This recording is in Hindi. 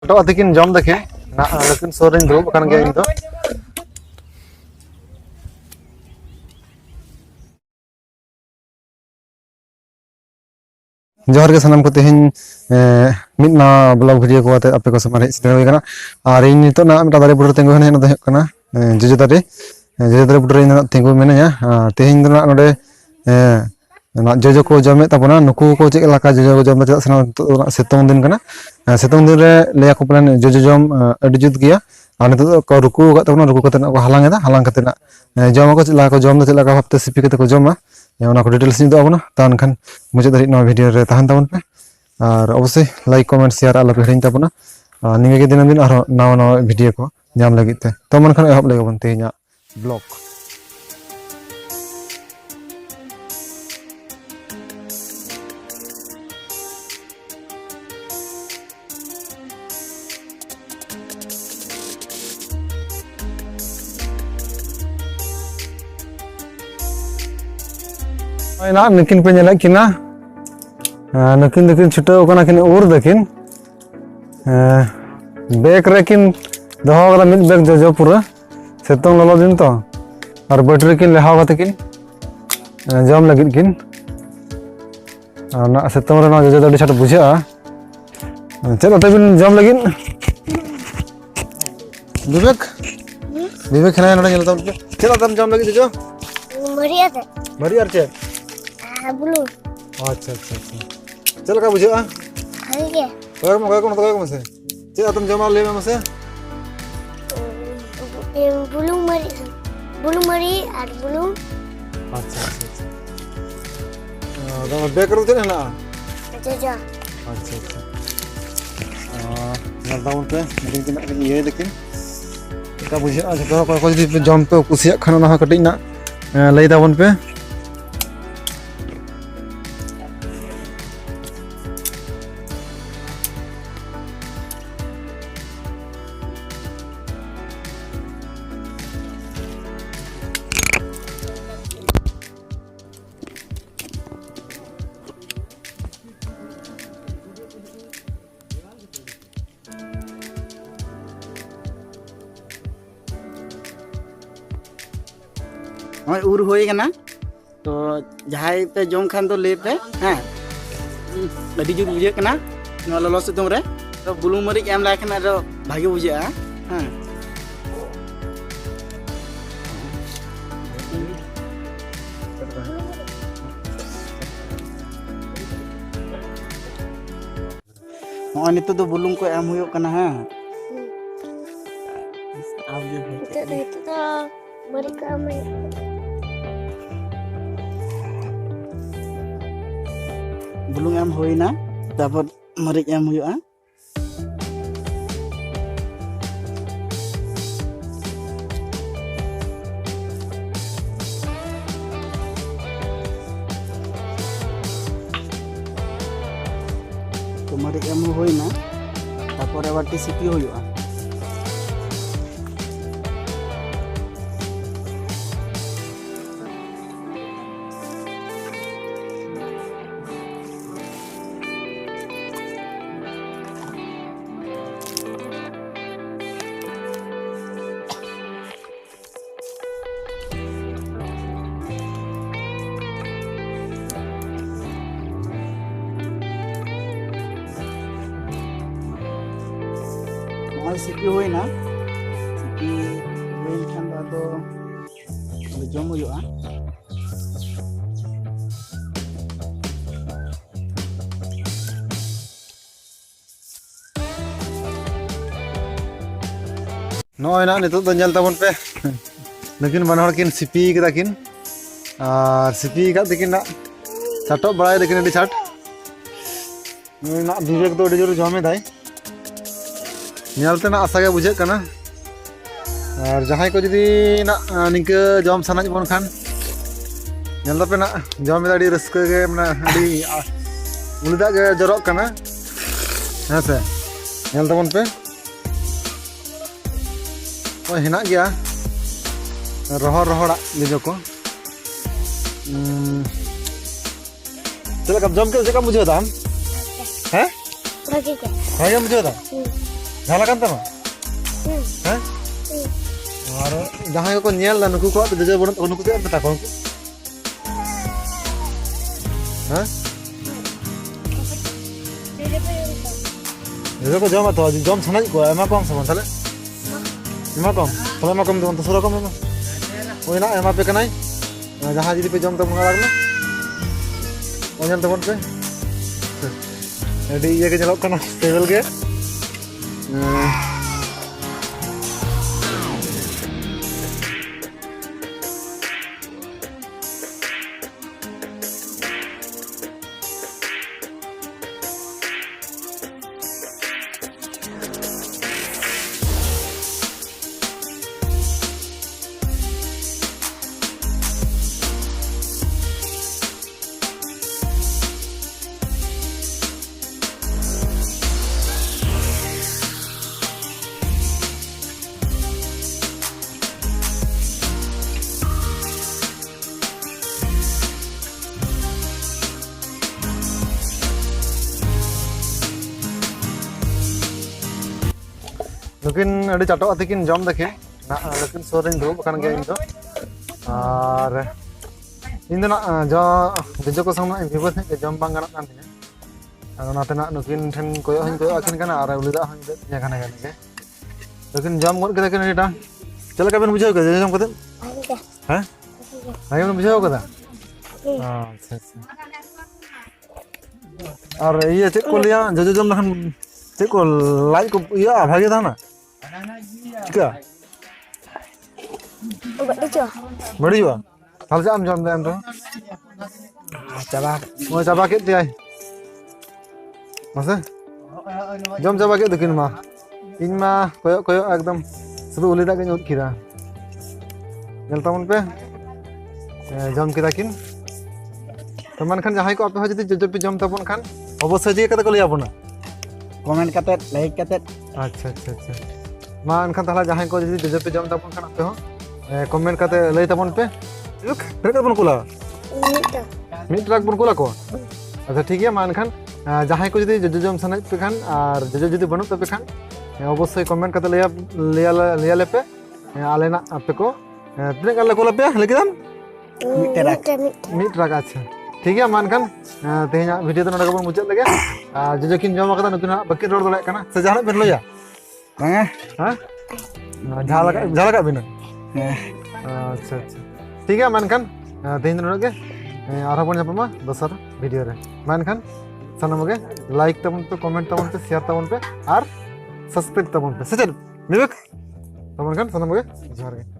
तो अतिकिन जम देखे ना लेकिन सोरेन दुब कान गया इनतो जोहर के सनम को तेहिन मिदना ब्लॉग वीडियो को आते आपे को समारे सेटर होय कना और इन नितो ना मिटा दारे बुडर तेंगो हेने ना कना जजे दारे बुडर इन तेंगो मेनया तेहिन ना नोडे ना जजो को जमे तबना नुकु को चेक लाका जजो को जमे चेक सना सेतों दिन कना सेतों दिन रे ले को प्लान जजो जम अडी जुत गया और नितो को रुकु का तबना रुकु कते ना को हालांग एदा हालांग कते ना जम को चला को जम दो चला का भाबते सिपि कते को जमा ona ko details ni do abona tan khan mujhe dari no video re tahan tabon pe ar obosei like comment share ala pe hirin tabona ninge ge din aro nawa video ko nyam lagit te to man khan ehob lagabon te nya blog ना नकिन पे नेला किना नकिन दकिन छुटो कना किन उर दकिन बैग रेकिन दहो गला मिद बैग जजो पूरा सेतों ललो दिन तो और बैटरी किन लेहाव कते किन जम लगिन किन ना सेतों रे ना जजो दडी छट बुझा चलो तबिन जम लगिन विवेक खना नडे नेलता चलो तम जम लगिन जजो मरिया चे बुलू अच्छा अच्छा अच्छा चल का बुझा हगे को मसे चे तुम जमा ले मसे बुलू मरी और बुलू अच्छा अच्छा दम बेकर चले ना जजा अच्छा अच्छा ना दाउन पे लेकिन ये लेकिन का बुझा जो को जदी जम पे कुसिया खाना ना कटिन ना लई दावन पे हमें उर होए कना तो जहां पे जम खान तो ले पे हां अडी जुत बुझे कना न ललो सितुम रे तो बुलू मरी एम लाय कना रो भागे बुझे हां हो नितो तो बुलू को एम हुयो कना हां आप जो तो मरी का में बुलुंग एम होइना तापर मरिच एम हुआ तो मरिच एम होइना तापर बाटी सिपी हुआ सिपी हुई ना सिपी हुई खान दो जम हुआ नोय ना नितो तो नेल ताबन पे लेकिन बनहर किन सिपी कदा किन और सिपी का दिकिन ना छाटो बड़ाय दिकिन अडी छाट ना विवेक तो अडी जोर जमे दाई नेलते ना आशा के बुझे कना और जहां को जदी ना निक जम साना बन खान नेल पे ना जम अडी रस्क के माने अडी उलदा के जरक कना हां से नेल तबन पे ओ हिना गया रोहड़ा लिजो को चल कब जम के जका बुझे दाम हैं भागे मुझे था झाला kan तमा हैं और जहां को nyel dan nuku ko jojo bonut nuku ko enta ko हैं jojo ko jom atau jom sana ko ema kom sama thale ema kom don sura kom ema oi na ema pe kanai जहां जदी पे जम तब मंगा लागना ओजन तबन पे एडी ये के चलो कना टेबल के लेकिन अड़ी चाटो अतिकिन जम देखे ना लेकिन सोरेन दो बकान गया इन दो और इन दो ना जो जजो को संग ना विवत है जम बांग गाना कान थिया और नाते ना नुकिन ठन कोयो हन कोयो अकिन काना और उलिदा हन दे nya काना गाना के लेकिन जम गोद के देखे एटा चल का बेन बुझाओ के जम कते हैं भाई बेन बुझाओ कदा अच्छा अच्छा और ये चेक को लिया जजो जम लखन चेक को लाइक को या भागे था ना क्या बड़ी हुआ हाल से हम जम दे हम तो चाबा के दिया मसे जम चाबा के दकिन मा इन मा कोयो कोयो एकदम सुदु उलिदा के उत खिरा जल तमन पे जम किदा किन तो मन खान जहां को आपे हो जदी जब पे जम तपन खान अवश्य जी कते को लिया अपना कमेंट करते लाइक करते अच्छा अच्छा अच्छा मा अनखान ताला जहां को जदी जब पे जम तपन खान आपे हो कमेंट करते लई तपन पे लुक फिर बन कुला मिट ट्रक बन कुला को अच्छा ठीक है मा अनखान जहां को जदी जम सनाय पे खान और जदी बनु पे खान अवश्य कमेंट करते लिया ले पे आले ना आपे को तिने गाल को पे लेकिन मिट ट्रक अच्छा ठीक है मान खान तेहना वीडियो तो नडा मुचाद लगे जो किन जमा कदा नुकिन बकिन रोड दले कना से जहां बेन लया बांगा हां झालका बिना अच्छा अच्छा ठीक है मान खान तेहन नडा के आरो बन जपमा दोसर वीडियो रे मान खान सनम के लाइक तबन पे कमेंट तबन पे शेयर तबन पे और सब्सक्राइब तबन पे सचल मिलक तबन खान सनम के जोहार के